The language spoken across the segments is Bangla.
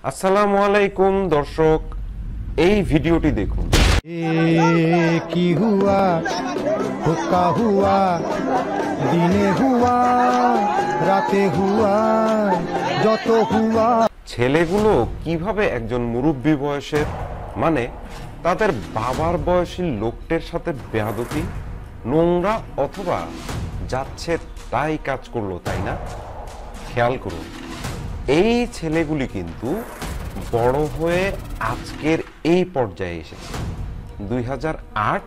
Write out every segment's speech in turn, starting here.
আসসালামু আলাইকুম দর্শক, এই ভিডিওটি দেখুন। কি হুয়া হুক্কা হুয়া দিনে হুয়া রাতে হুয়া যত হুয়া। ছেলেগুলো কিভাবে একজন মুরব্বী বয়সের মানে তাদের বাবার বয়সী লোকটির সাথে বেয়াদবি, নোংরা অথবা যাচ্ছে তাই কাজ করলো, তাই না? খেয়াল করুন, এই ছেলেগুলি কিন্তু বড় হয়ে আজকের এই পর্যায়ে এসেছে 2008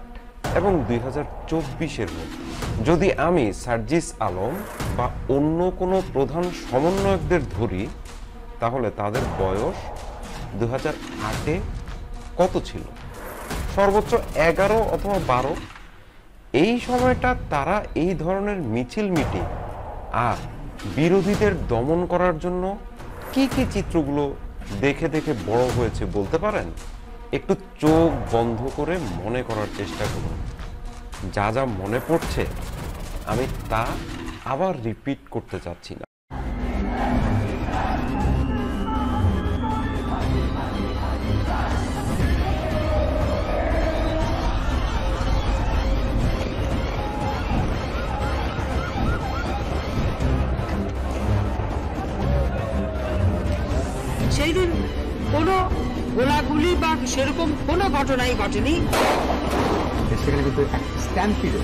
এবং 2024-এর মধ্যে। যদি আমি সার্জিস আলম বা অন্য কোনো প্রধান সমন্বয়কদের ধরি, তাহলে তাদের বয়স 2008-এ কত ছিল? সর্বোচ্চ 11 অথবা 12। এই সময়টা তারা এই ধরনের মিছিল মিটিং আর বিরোধীদের দমন করার জন্য কি কি চিত্রগুলো দেখে দেখে বড় হয়েছে বলতে পারেন? একটু চোখ বন্ধ করে মনে করার চেষ্টা করুন। যা যা মনে পড়ছে আমি তা আবার রিপিট করতে চাচ্ছি না। সেই দিন কোনো গোলাগুলি বা সেরকম কোনো ঘটনাই ঘটেনি। সেখানে কিন্তু স্ট্যাম্পিডে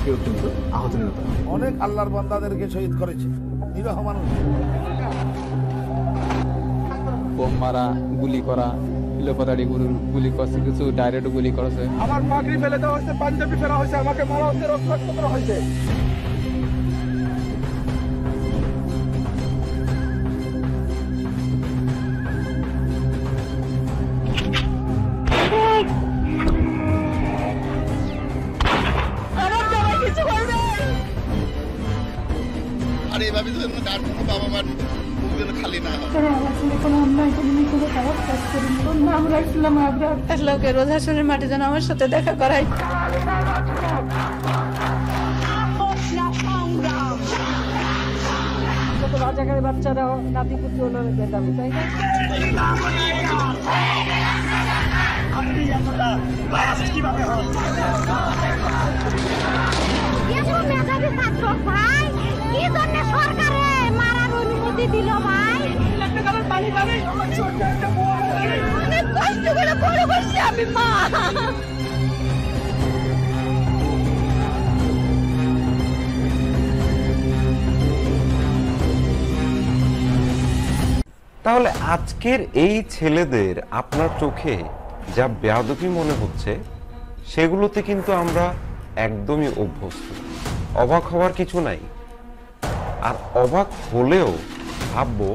কেউ কিন্তু আহত নিহত হয়। অনেক আল্লাহর বান্দাদেরকে শহীদ করেছে, নিরহ মানুষ। বোম মারা, গুলি করা, লোপাতাড়ি গুলি করছে, কিছু ডাইরেক্ট গুলি করেছে। আমার পাগড়ি ফেলে দেওয়া হয়েছে, পাঞ্জাবি ফেলা হয়েছে, আমাকে মারা হচ্ছে, রক্তাক্ত করা হয়েছে। আর এইভাবে যেন কার কোনো বাবা মার মুখ যেন খালি না হয়। লোকের রোজাসনের মাটি যেন আমার সাথে দেখা করায়। রাজাকারের বাচ্চারা নাতিপুতি হলো বেদামি, তাই না? ভাই কি জন্য সরকারে মারার অনুমতি দিল ভাই? অনেক কষ্ট করে বড় করছি আমি মা। তাহলে আজকের এই ছেলেদের আপনার চোখে যা বেয়াদবি মনে হচ্ছে, সেগুলোতে কিন্তু আমরা একদমই অভ্যস্ত। অবাক হওয়ার কিছু নাই। আর অবাক হলেও ভাববো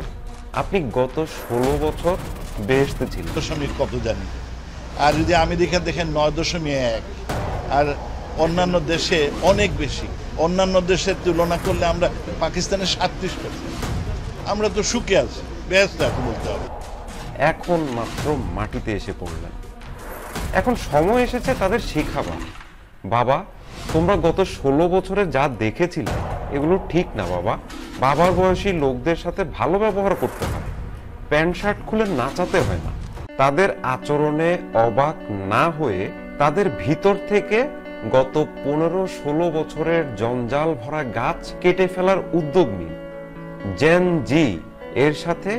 আপনি গত 16 বছর বেহেশতে ছিলেন। দশমিক কত জানি, আর যদি আমি দেখেন 9.1, আর অন্যান্য দেশে অনেক বেশি। অন্যান্য দেশের তুলনা করলে আমরা পাকিস্তানের 37%। আমরা তো সুখে আছি, ব্যস্ত আছি বলতে হবে। এখন মাত্র মাটিতে এসে পড়লেন। এখন সময় এসেছে তাদের শেখাবার। বাবা, তোমরা গত 16 বছরে যা দেখেছিলে এগুলো ঠিক না বাবা। বাবার বয়সী লোকদের সাথে ভালো ব্যবহার করতে হয়, প্যান্ট শার্ট খুলে নাচাতে হয় না। তাদের আচরণে অবাক না হয়ে তাদের ভিতর থেকে গত 15-16 বছরের জঞ্জাল ভরা গাছ কেটে ফেলার উদ্যোগ নিন। জেন জি এর সাথে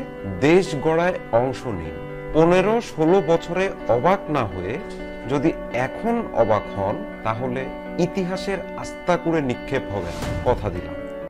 দেশ গড়ায় অংশ নিন। 15-16 বছরে অবাক না হয়ে যদি এখন অবাক হন, তাহলে ইতিহাসের আস্তাকুড়ে নিক্ষেপ হবে, কথা দিলাম।